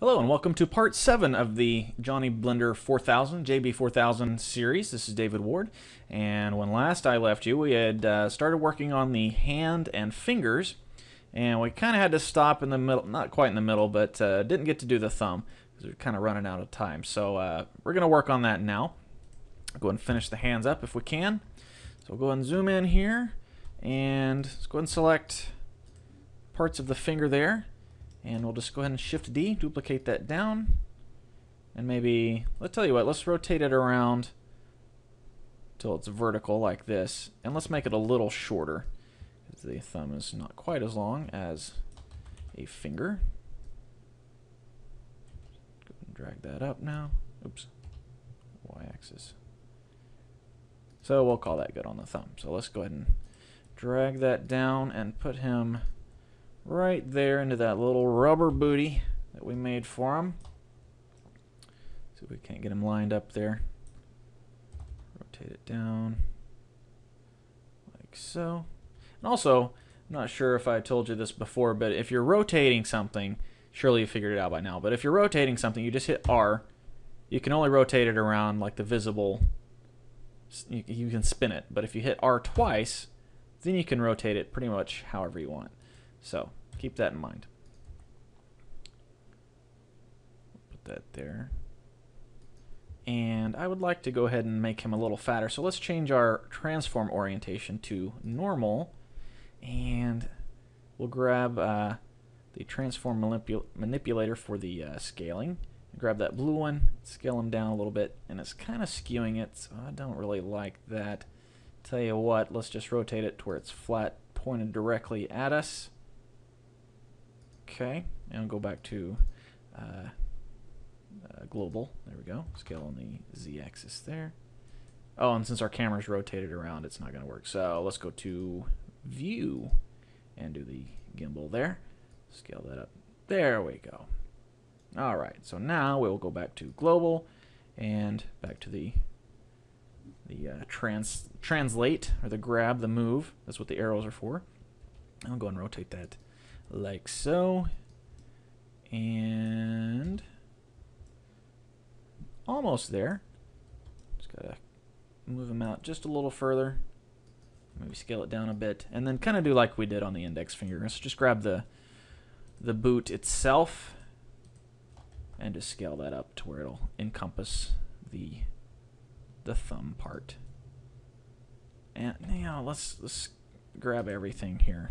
Hello and welcome to part 7 of the Johnny Blender 4000, JB4K series. This is David Ward, and when last I left you, we had started working on the hand and fingers, and we kind of had to stop in the middle, not quite in the middle, but didn't get to do the thumb because we were kind of running out of time. So we're going to work on that now. Go ahead and finish the hands up if we can. So we'll go ahead and zoom in here, and let's go ahead and select parts of the finger there. And we'll just go ahead and Shift D, duplicate that down, and maybe, let's tell you what, let's rotate it around till it's vertical like this, and let's make it a little shorter, because the thumb is not quite as long as a finger. Go ahead and drag that up now. Oops, Y-axis. So we'll call that good on the thumb. So let's go ahead and drag that down and put him right there into that little rubber booty that we made for him. See if we can't get him lined up there. Rotate it down like so. And also, I'm not sure if I told you this before, but if you're rotating something, surely you figured it out by now, but if you're rotating something, you just hit R. You can only rotate it around like the visible, you can spin it, but if you hit R twice, then you can rotate it pretty much however you want. So keep that in mind. Put that there. And I would like to go ahead and make him a little fatter. So let's change our transform orientation to normal. And we'll grab the transform manipulator for the scaling. Grab that blue one, scale him down a little bit. And it's kind of skewing it, so I don't really like that. Tell you what, let's just rotate it to where it's flat, pointed directly at us. Okay, and I'll go back to global. There we go. Scale on the Z-axis there. Oh, and since our camera's rotated around, it's not going to work. So let's go to View and do the gimbal there. Scale that up. There we go. All right, so now we'll go back to global and back to the translate, or the grab, the move. That's what the arrows are for. I'll go and rotate that like so, and almost there. Just gotta move them out just a little further, maybe scale it down a bit, and then kind of do like we did on the index finger. Let's just grab the boot itself and just scale that up to where it'll encompass the thumb part. And now let's grab everything here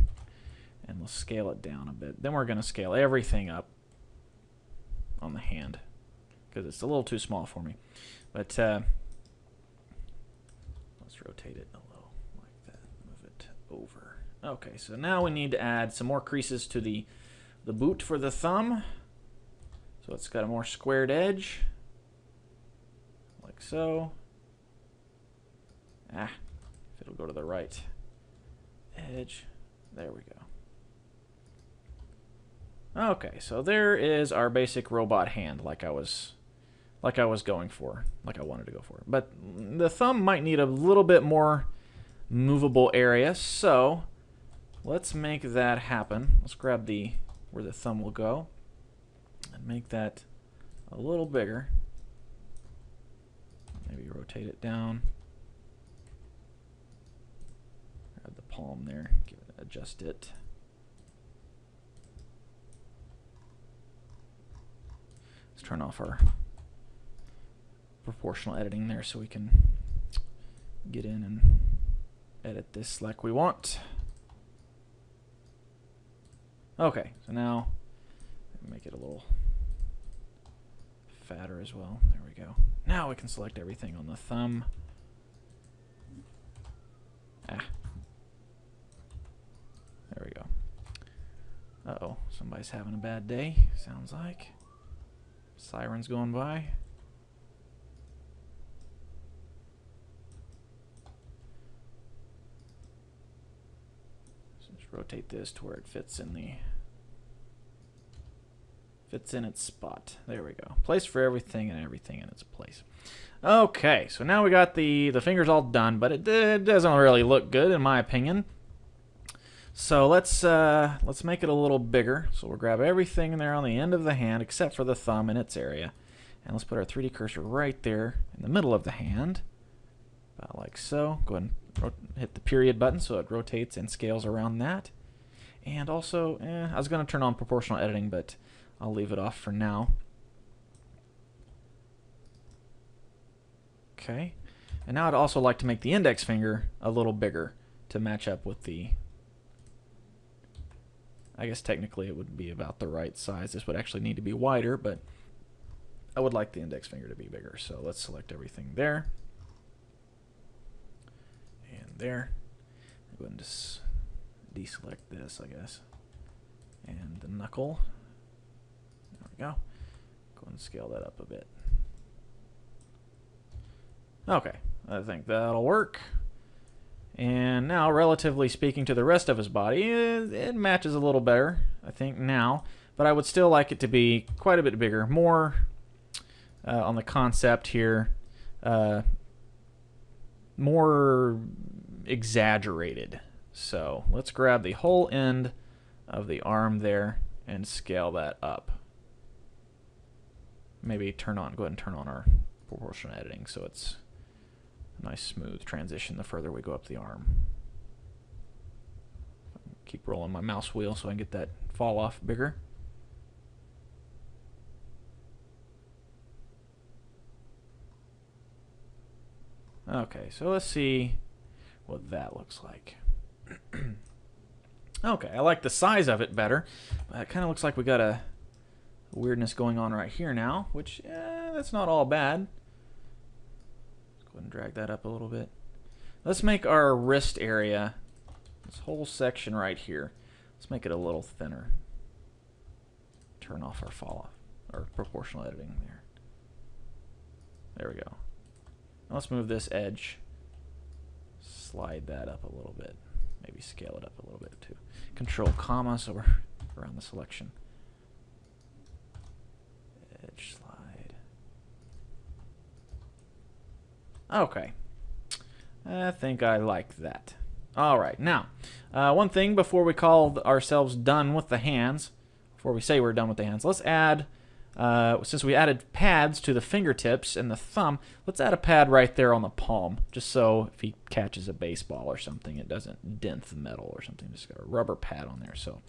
and we'll scale it down a bit. Then we're going to scale everything up on the hand because it's a little too small for me. But let's rotate it a little like that. Move it over. Okay, so now we need to add some more creases to the boot for the thumb. So it's got a more squared edge, like so. If it'll go to the right edge. There we go. Okay, so there is our basic robot hand, like I was going for, like I wanted to go for. But the thumb might need a little bit more movable area, so let's make that happen. Let's grab where the thumb will go and make that a little bigger. Maybe rotate it down. Grab the palm there, adjust it. Let's turn off our proportional editing there so we can get in and edit this like we want. Okay, so now make it a little fatter as well. There we go. Now we can select everything on the thumb. There we go. Uh-oh, somebody's having a bad day, sounds like. Sirens going by. So just rotate this to where it fits in its spot. There we go. Place for everything and everything in its place. Okay, so now we got the fingers all done, but it doesn't really look good in my opinion. So let's make it a little bigger. So we'll grab everything in there on the end of the hand except for the thumb in its area. And let's put our 3D cursor right there in the middle of the hand. About like so. Go ahead and hit the period button so it rotates and scales around that. And also, I was going to turn on proportional editing, but I'll leave it off for now. Okay. And now I'd also like to make the index finger a little bigger to match up with the... I guess technically it would be about the right size. This would actually need to be wider, but I would like the index finger to be bigger. So let's select everything there. And there. I'm going to deselect this, I guess. And the knuckle. There we go. Go ahead and scale that up a bit. Okay, I think that'll work. And now, relatively speaking to the rest of his body, it matches a little better, I think, now. But I would still like it to be quite a bit bigger. More on the concept here. More exaggerated. So let's grab the whole end of the arm there and scale that up. Maybe go ahead and turn on our proportional editing so it's a nice smooth transition the further we go up the arm. Keep rolling my mouse wheel so I can get that fall off bigger. Okay, so let's see what that looks like. Okay, I like the size of it better, but it kind of looks like we got a weirdness going on right here now, which that's not all bad. Let's go ahead and drag that up a little bit. Let's make our wrist area, this whole section right here, let's make it a little thinner. Turn off our fall off, or proportional editing there. There we go. Now let's move this edge, slide that up a little bit, maybe scale it up a little bit too. Control comma so we're around the selection. Edge slide. Okay, I think I like that. Alright, now one thing before we call ourselves done with the hands, before we say we're done with the hands, let's add since we added pads to the fingertips and the thumb, let's add a pad right there on the palm, just so if he catches a baseball or something, it doesn't dent the metal or something. Just got a rubber pad on there. So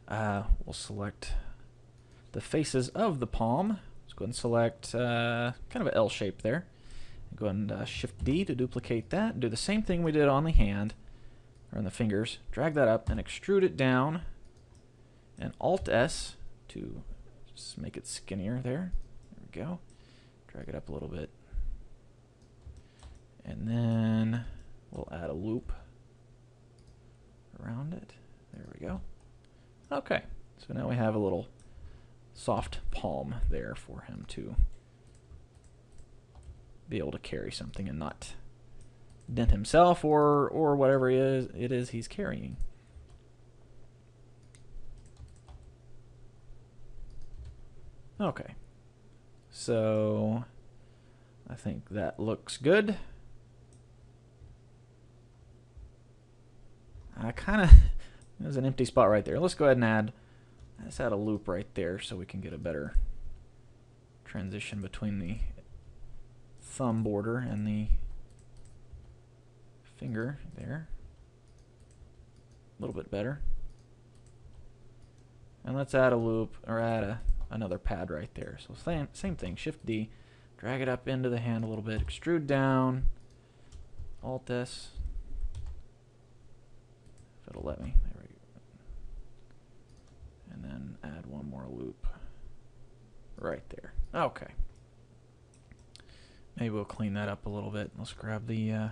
we'll select the faces of the palm. Let's go ahead and select kind of an L shape there. Go ahead and Shift D to duplicate that. Do the same thing we did on the hand, or on the fingers. Drag that up and extrude it down, and Alt S to just make it skinnier there. There we go. Drag it up a little bit. And then we'll add a loop around it. There we go. Okay, so now we have a little soft palm there for him to be able to carry something and not dent himself or whatever it is he's carrying. Okay, so I think that looks good. There's an empty spot right there. Let's go ahead and let's add a loop right there so we can get a better transition between the thumb border and the finger there. A little bit better. And let's add a loop, or add another pad right there. So same thing, Shift D, drag it up into the hand a little bit, extrude down, Alt S, if it'll let me, there we go. And then add one more loop right there. Okay. Maybe we'll clean that up a little bit. Let's grab the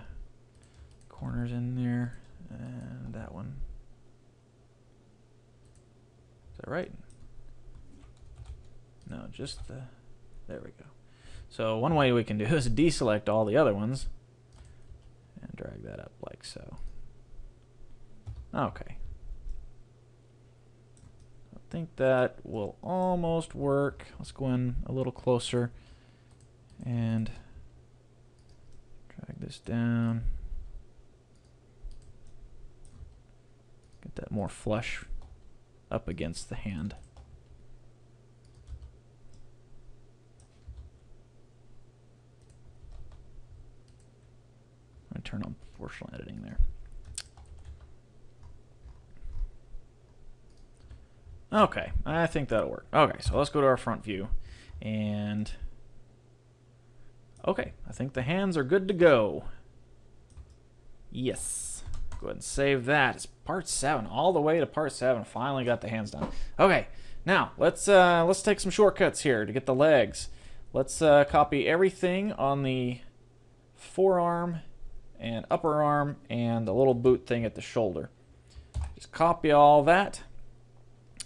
corners in there, and that one. Is that right? No, just the... There we go. So one way we can do is deselect all the other ones and drag that up like so. Okay. I think that will almost work. Let's go in a little closer and drag this down. Get that more flush up against the hand. I'm going to turn on proportional editing there. Okay, I think that'll work. Okay, so let's go to our front view. And okay, I think the hands are good to go. Yes. Go ahead and save that. It's part 7, all the way to part 7. Finally got the hands done. Okay, now let's take some shortcuts here to get the legs. Let's copy everything on the forearm and upper arm and the little boot thing at the shoulder. Just copy all that.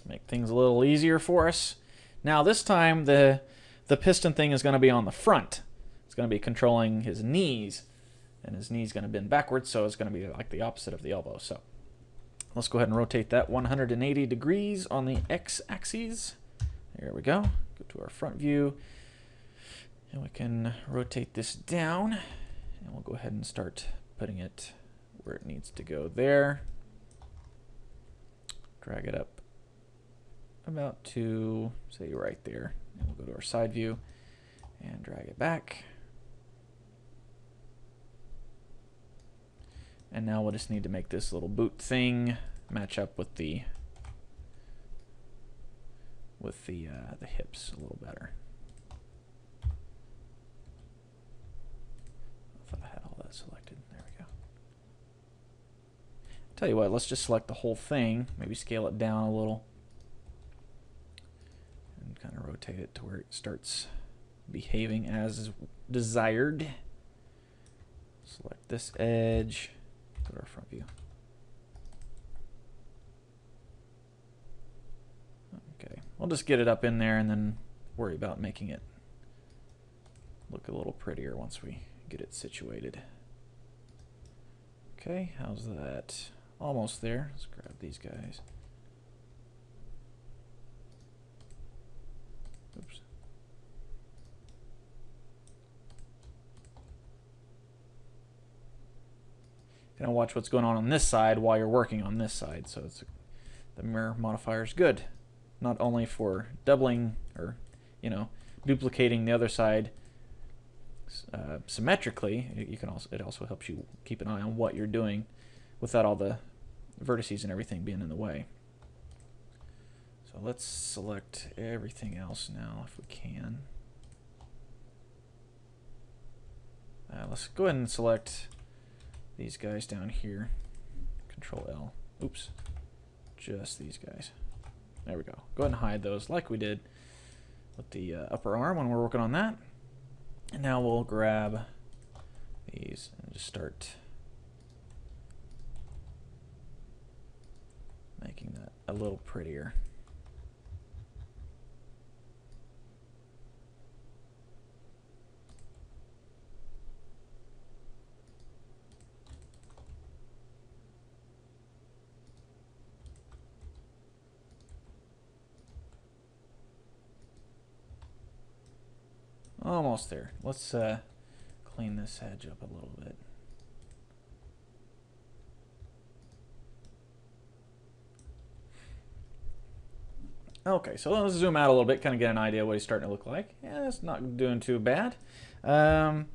Make things a little easier for us. Now this time the piston thing is going to be on the front. It's going to be controlling his knees, and his knee's going to bend backwards, so it's going to be like the opposite of the elbow. So let's go ahead and rotate that 180 degrees on the x-axis. There we go. Go to our front view, and we can rotate this down, and we'll go ahead and start putting it where it needs to go there. Drag it up about to, say, right there. And we'll go to our side view and drag it back. And now we'll just need to make this little boot thing match up with the hips a little better. I thought I had all that selected. There we go. Tell you what, let's just select the whole thing, maybe scale it down a little, and kind of rotate it to where it starts behaving as desired. Select this edge, go to our front view. Okay, we'll just get it up in there and then worry about making it look a little prettier once we get it situated. Okay, how's that? Almost there. Let's grab these guys. Oops. Gonna watch what's going on this side while you're working on this side, so the mirror modifier is good, not only for doubling or duplicating the other side symmetrically. It also helps you keep an eye on what you're doing without all the vertices and everything being in the way. So let's select everything else now if we can. Let's go ahead and select these guys down here. Control L. Oops. Just these guys. There we go. Go ahead and hide those like we did with the upper arm when we're working on that. And now we'll grab these and just start making that a little prettier. Almost there. Let's clean this edge up a little bit. Okay, so let's zoom out a little bit, kind of get an idea of what he's starting to look like. Yeah, it's not doing too bad. One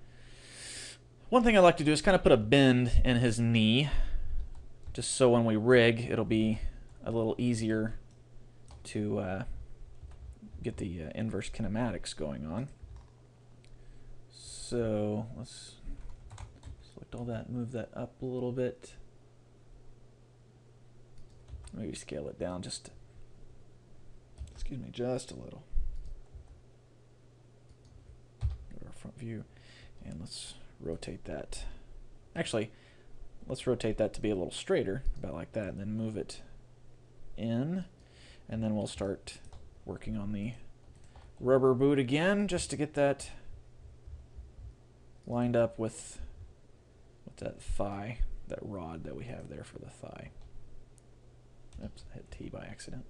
thing I like to do is kind of put a bend in his knee, just so when we rig, it'll be a little easier to get the inverse kinematics going on. So let's select all that, move that up a little bit. Maybe scale it down just a little. Go to our front view, and let's rotate that. Actually, let's rotate that to be a little straighter, about like that, and then move it in, and then we'll start working on the rubber boot again, just to get that lined up with that thigh, that rod that we have there for the thigh. Oops, I hit T by accident.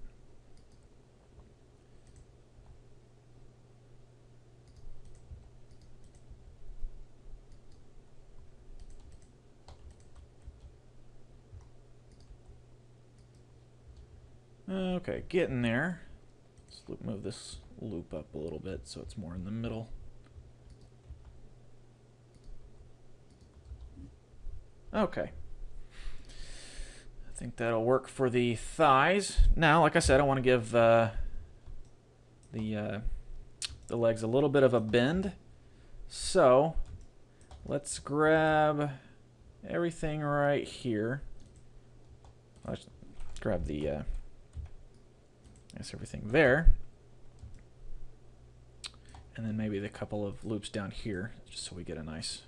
Okay, getting there. Let's move this loop up a little bit so it's more in the middle. Okay. I think that'll work for the thighs. Now, like I said, I want to give the legs a little bit of a bend. So let's grab everything right here. Let's grab the everything there, and then maybe the couple of loops down here, just so we get a nice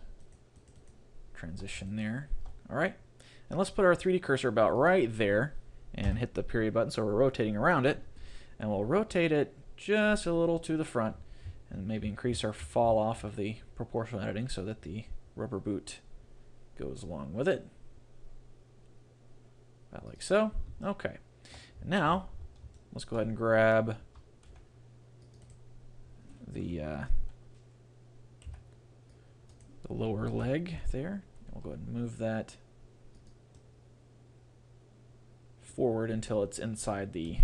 transition there. All right, and let's put our 3D cursor about right there and hit the period button so we're rotating around it, and we'll rotate it just a little to the front and maybe increase our fall off of the proportional editing so that the rubber boot goes along with it. About like so. Okay. And now let's go ahead and grab the lower leg there. We'll go ahead and move that forward until it's inside the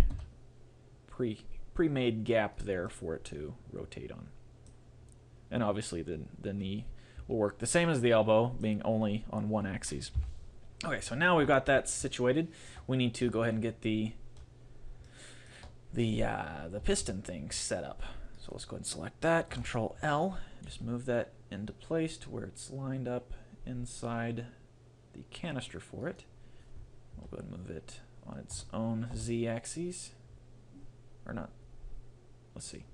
pre-made gap there for it to rotate on. And obviously the knee will work the same as the elbow, being only on one axis. Okay, so now we've got that situated. We need to go ahead and get the piston thing set up. So let's go ahead and select that, Control L, just move that into place to where it's lined up inside the canister for it. We'll go ahead and move it on its own z-axis, or not. Let's see.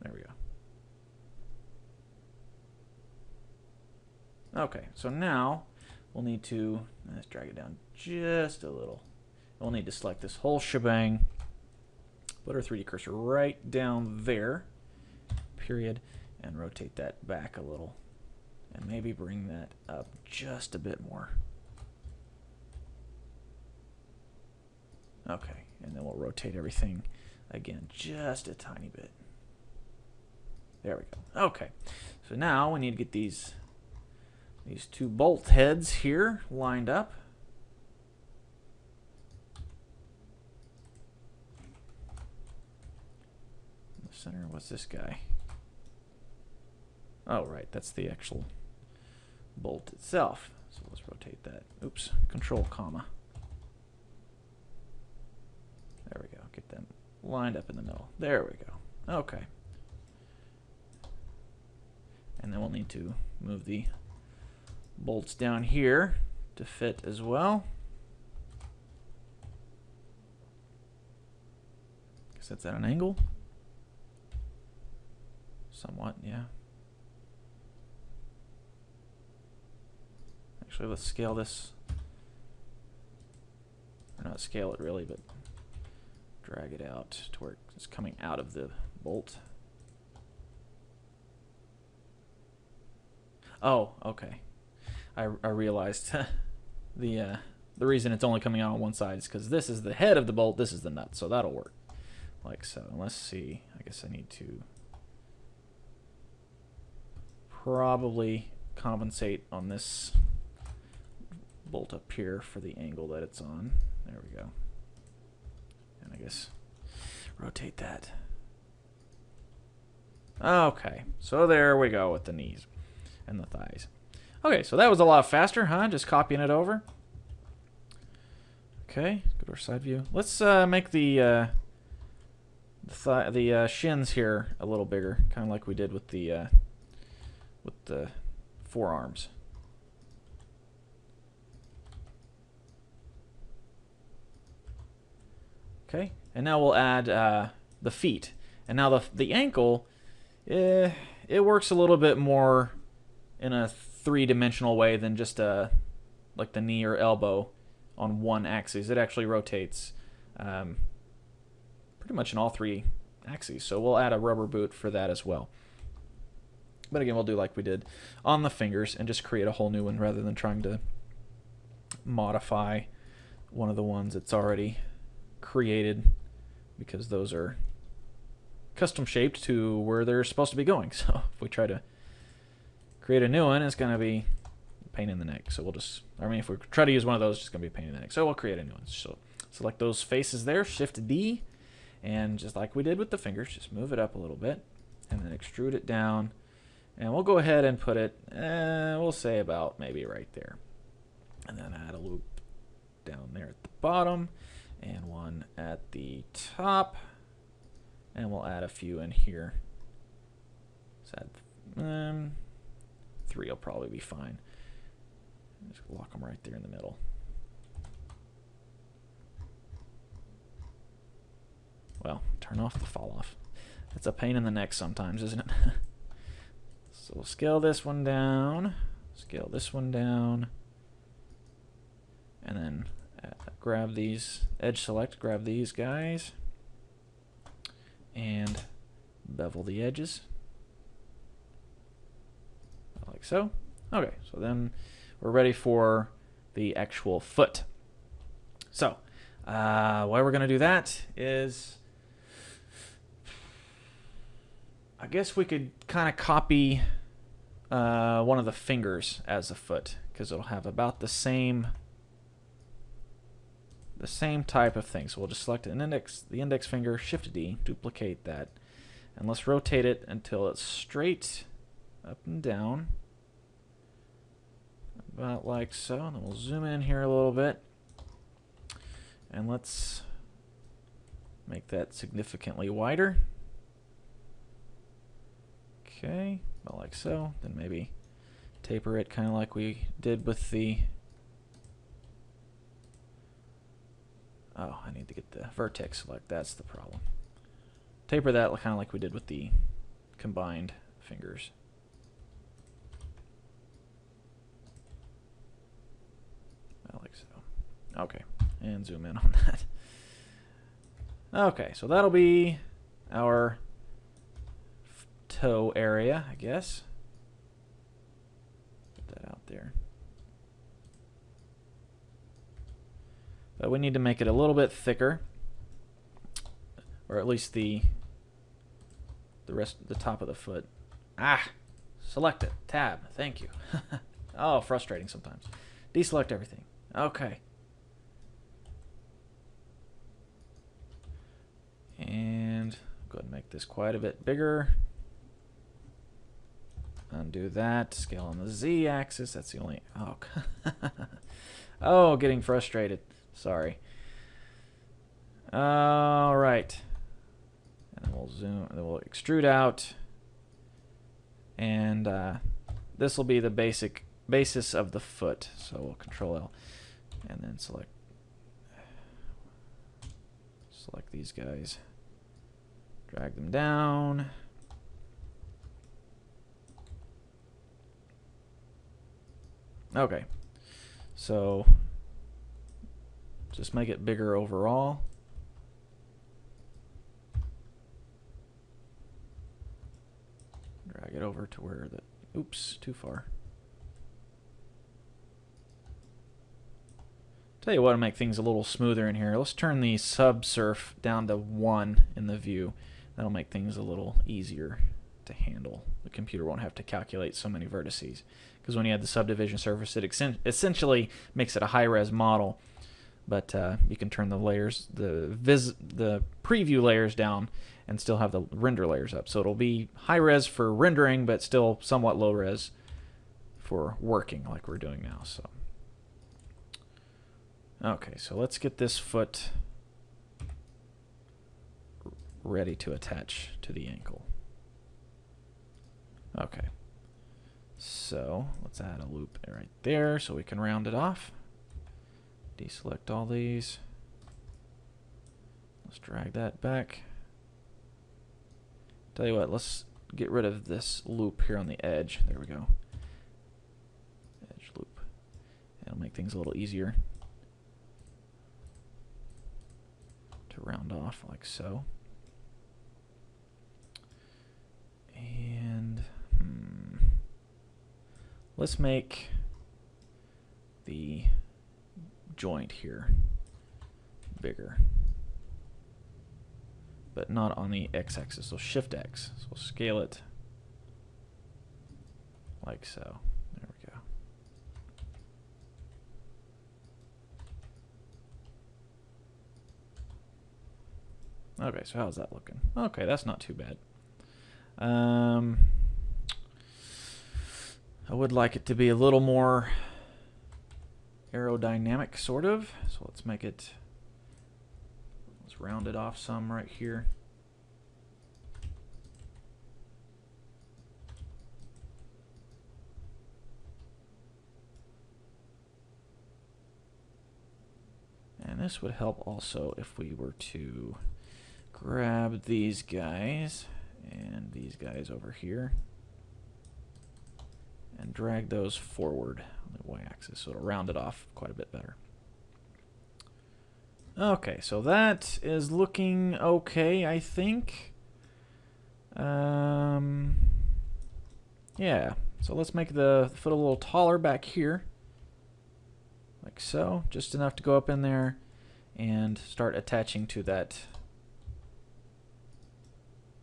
There we go. Okay, so now we'll need to let's drag it down just a little. We'll need to select this whole shebang, put our 3D cursor right down there, period, and rotate that back a little. And maybe bring that up just a bit more. Okay, and then we'll rotate everything again just a tiny bit. There we go. Okay, so now we need to get these two bolt heads here lined up. In the center, what's this guy? Oh, right, that's the actual bolt itself. So let's rotate that. Oops, Control, comma. There we go. Get them lined up in the middle. There we go. Okay. And then we'll need to move the bolts down here to fit as well. Guess that's at an angle. Somewhat, yeah. Actually, let's scale this. Or not scale it really, but drag it out to where it's coming out of the bolt. Oh, okay. I realized the reason it's only coming out on one side is because this is the head of the bolt, this is the nut, so that'll work. Like so. And let's see. I guess I need to probably compensate on this bolt up here for the angle that it's on. There we go. And I guess rotate that. Okay, so there we go with the knees and the thighs. Okay, so that was a lot faster, huh? Just copying it over. Okay, go to our side view. Let's make the shins here a little bigger, kind of like we did with the forearms. Okay, and now we'll add the feet. And now the ankle, it works a little bit more in a three-dimensional way than just like the knee or elbow on one axis. It actually rotates pretty much in all three axes. So we'll add a rubber boot for that as well. But again, we'll do like we did on the fingers and just create a whole new one rather than trying to modify one of the ones that's already created, because those are custom shaped to where they're supposed to be going. So if we try to create a new one, it's going to be a pain in the neck. So we'll just, I mean, if we try to use one of those, it's going to be a pain in the neck. So we'll create a new one. So Select those faces there, Shift D, and just like we did with the fingers, just move it up a little bit, and then extrude it down. And we'll go ahead and put it, we'll say about maybe right there. And then add a loop down there at the bottom, and one at the top. And we'll add a few in here. Let's add 3 will probably be fine. Just lock them right there in the middle. Well, turn off the fall off. It's a pain in the neck sometimes, isn't it? So we'll scale this one down, scale this one down, and then grab these, edge select, grab these guys, and bevel the edges, like so. Okay, so then we're ready for the actual foot. So, why we're going to do that is, I guess we could kind of copy one of the fingers as a foot, because it'll have about the same type of thing. So we'll just select the index finger, Shift D, duplicate that, and let's rotate it until it's straight up and down, about like so. And then we'll zoom in here a little bit, and let's make that significantly wider. Okay, about like so. Then maybe taper it kind of like we did with the... Oh, I need to get the vertex select. That's the problem. Taper that kind of like we did with the combined fingers. About like so. Okay, and zoom in on that. Okay, so that'll be our toe area, I guess. Put that out there. But we need to make it a little bit thicker, or at least the top of the foot. Ah, select it, tab. Thank you. Oh, frustrating sometimes. Deselect everything. Okay. And go ahead and make this quite a bit bigger. Undo that. Scale on the Z-axis. That's the only... Oh, oh, getting frustrated. Sorry. All right. And we'll zoom. And we'll extrude out. And this will be the basis of the foot. So we'll Control L, and then select these guys. Drag them down. Okay, so just make it bigger overall. Drag it over to where the, oops, too far. Tell you what, to make things a little smoother in here, let's turn the subsurf down to 1 in the view. That'll make things a little easier to handle. The computer won't have to calculate so many vertices. Because when you add the subdivision surface, it essentially makes it a high-res model. But you can turn the layers, the preview layers down, and still have the render layers up. So it'll be high-res for rendering, but still somewhat low-res for working like we're doing now. So, okay, so let's get this foot ready to attach to the ankle. Okay. So let's add a loop right there so we can round it off. Deselect all these. Let's drag that back. Tell you what, let's get rid of this loop here on the edge. There we go. Edge loop. It'll make things a little easier to round off like so. And let's make the joint here bigger, but not on the x-axis, so Shift X. So we'll scale it like so. There we go. Okay, so how's that looking? Okay, that's not too bad. I would like it to be a little more aerodynamic, sort of. So let's make it, let's round it off some right here. And this would help also if we were to grab these guys and these guys over here and drag those forward on the y-axis, so it'll round it off quite a bit better. Okay, so that is looking okay, I think. Yeah, so let's make the foot a little taller back here, like so, just enough to go up in there and start attaching to that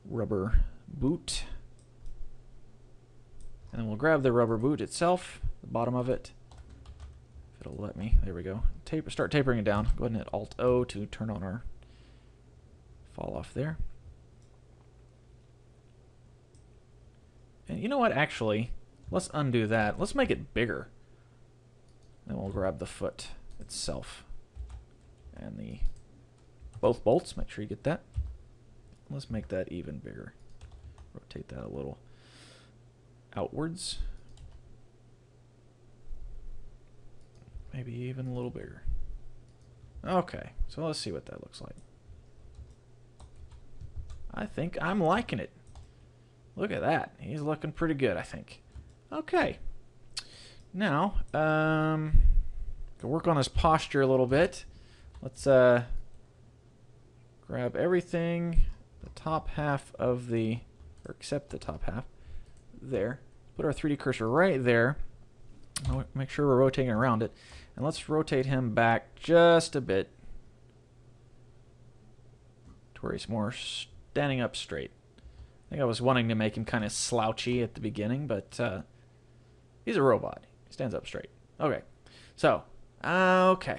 rubber boot. And then we'll grab the rubber boot itself, the bottom of it, if it'll let me. There we go. Start tapering it down. Go ahead and hit Alt-O to turn on our fall off there. And you know what, actually, let's undo that. Let's make it bigger. Then we'll grab the foot itself and the both bolts. Make sure you get that. Let's make that even bigger. Rotate that a little outwards. Maybe even a little bigger. Okay, so let's see what that looks like. I think I'm liking it. Look at that. He's looking pretty good, I think. Okay. Now, go work on his posture a little bit. Let's grab everything, the top half of the, or except the top half, there. Put our 3D cursor right there. Make sure we're rotating around it. And let's rotate him back just a bit to where he's more standing up straight. I think I was wanting to make him kind of slouchy at the beginning, but he's a robot. He stands up straight. Okay,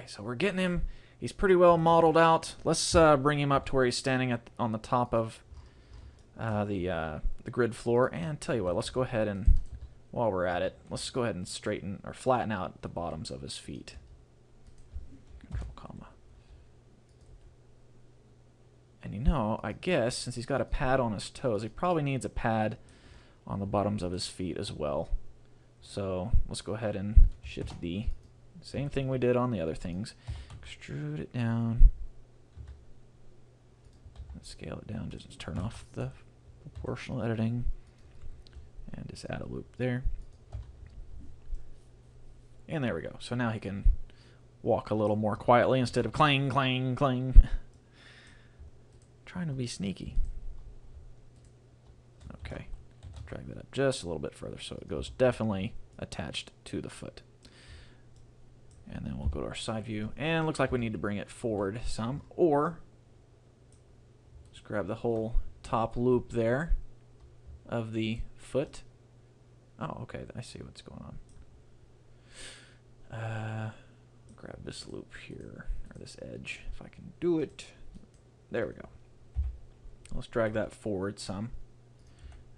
so we're getting him. He's pretty well modeled out. Let's bring him up to where he's standing on the top of the grid floor. And tell you what, let's go ahead and, while we're at it, let's go ahead and straighten or flatten out the bottoms of his feet. Control comma. And you know, I guess since he's got a pad on his toes, he probably needs a pad on the bottoms of his feet as well. So let's go ahead and shift D. Same thing we did on the other things. Extrude it down. And scale it down. Just turn off the proportional editing. And just add a loop there. And there we go. So now he can walk a little more quietly instead of clang, clang, clang. Trying to be sneaky. Okay. Drag that up just a little bit further so it goes definitely attached to the foot. And then we'll go to our side view. And it looks like we need to bring it forward some. Or just grab the whole top loop there of the foot. Oh, okay, I see what's going on. Grab this loop here, or this edge, if I can do it. There we go. Let's drag that forward some.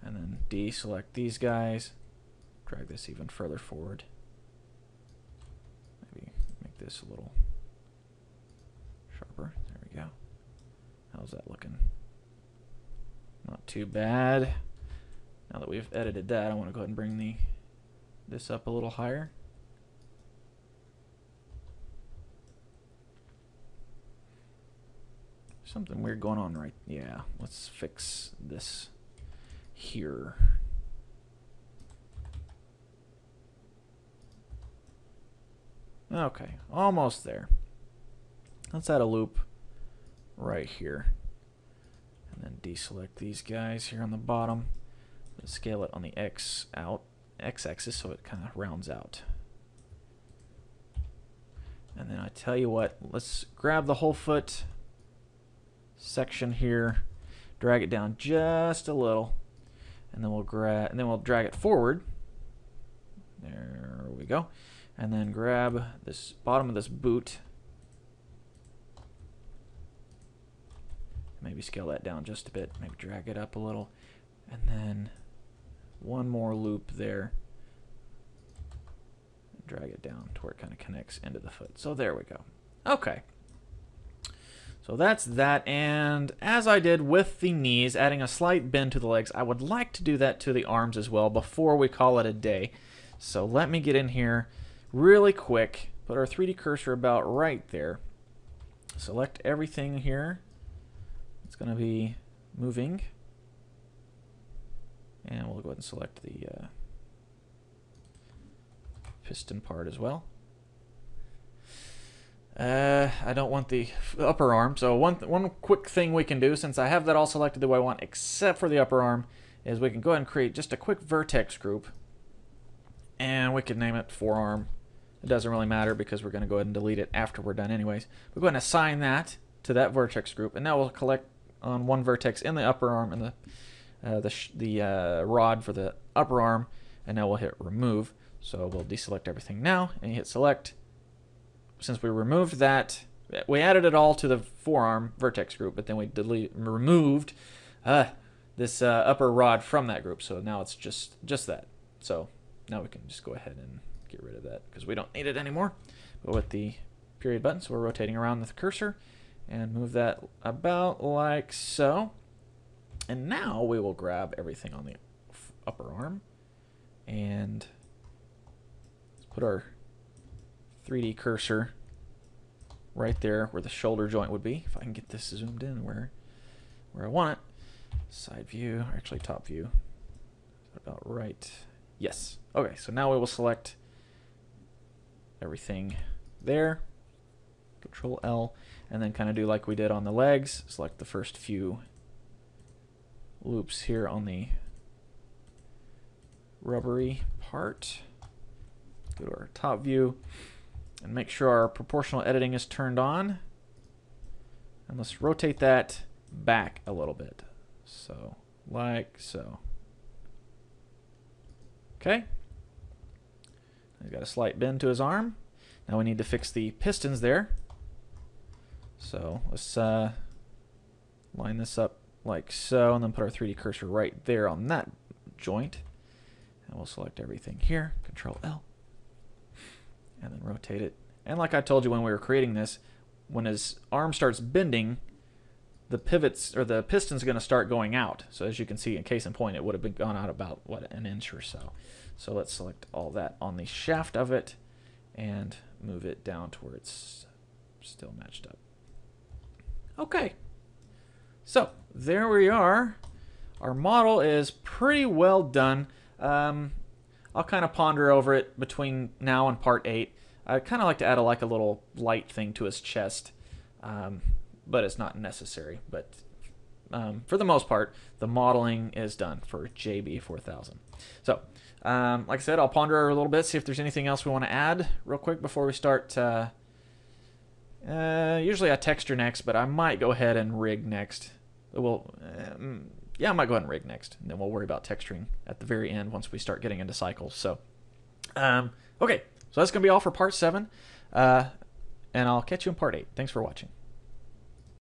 And then deselect these guys. Drag this even further forward. Maybe make this a little sharper. There we go. How's that looking? Not too bad. Now that we've edited that, I want to go ahead and bring this up a little higher. Something weird going on right. Yeah, let's fix this here. Okay, almost there. Let's add a loop right here. And then deselect these guys here on the bottom. Let's scale it on the x-axis so it kind of rounds out. And then I tell you what, let's grab the whole foot section here, drag it down just a little, and then we'll drag it forward. There we go. And then grab this bottom of this boot. maybe scale that down just a bit, maybe drag it up a little, and then one more loop there. Drag it down to where it kind of connects into the foot. So there we go. Okay. So that's that, and as I did with the knees, adding a slight bend to the legs, I would like to do that to the arms as well before we call it a day. So let me get in here really quick, put our 3D cursor about right there. Select everything here. It's going to be moving. And we'll go ahead and select the piston part as well. I don't want the upper arm, so one quick thing we can do, since I have that all selected the way I want except for the upper arm, is we can go ahead and create just a quick vertex group, and we can name it forearm. It doesn't really matter because we're going to go ahead and delete it after we're done anyways. We're going to assign that to that vertex group, and now we'll collect on one vertex in the upper arm and the rod for the upper arm, and now we'll hit remove. So we'll deselect everything now and hit select. Since we removed that, we added it all to the forearm vertex group, but then we removed this upper rod from that group. So now it's just that. So now we can just go ahead and get rid of that because we don't need it anymore. But with the period button, so we're rotating around with the cursor and move that about like so. And now we will grab everything on the upper arm and put our 3D cursor right there where the shoulder joint would be. If I can get this zoomed in where I want it. Side view, or actually top view. About right. Yes. Okay, so now we will select everything there. Control L, and then kind of do like we did on the legs. Select the first few loops here on the rubbery part. Go to our top view and make sure our proportional editing is turned on. And let's rotate that back a little bit. So, like so. Okay. He's got a slight bend to his arm. Now we need to fix the pistons there. So let's line this up like so, and then put our 3D cursor right there on that joint. And we'll select everything here, Control L, and then rotate it. And like I told you when we were creating this, when his arm starts bending, the pivots or the piston's going to start going out. So as you can see, in case in point, it would have been gone out about what, an inch or so. So let's select all that on the shaft of it and move it down to where it's still matched up. Okay, so there we are. Our model is pretty well done. I'll kind of ponder over it between now and part 8. I kind of like to add a little light thing to his chest, but it's not necessary. But for the most part, the modeling is done for JB4000. So, like I said, I'll ponder a little bit, see if there's anything else we want to add real quick before we start. Usually I texture next, but I might go ahead and rig next. Yeah, I might go ahead and rig next, and then we'll worry about texturing at the very end once we start getting into cycles. So, okay, so that's going to be all for part 7, and I'll catch you in part 8. Thanks for watching.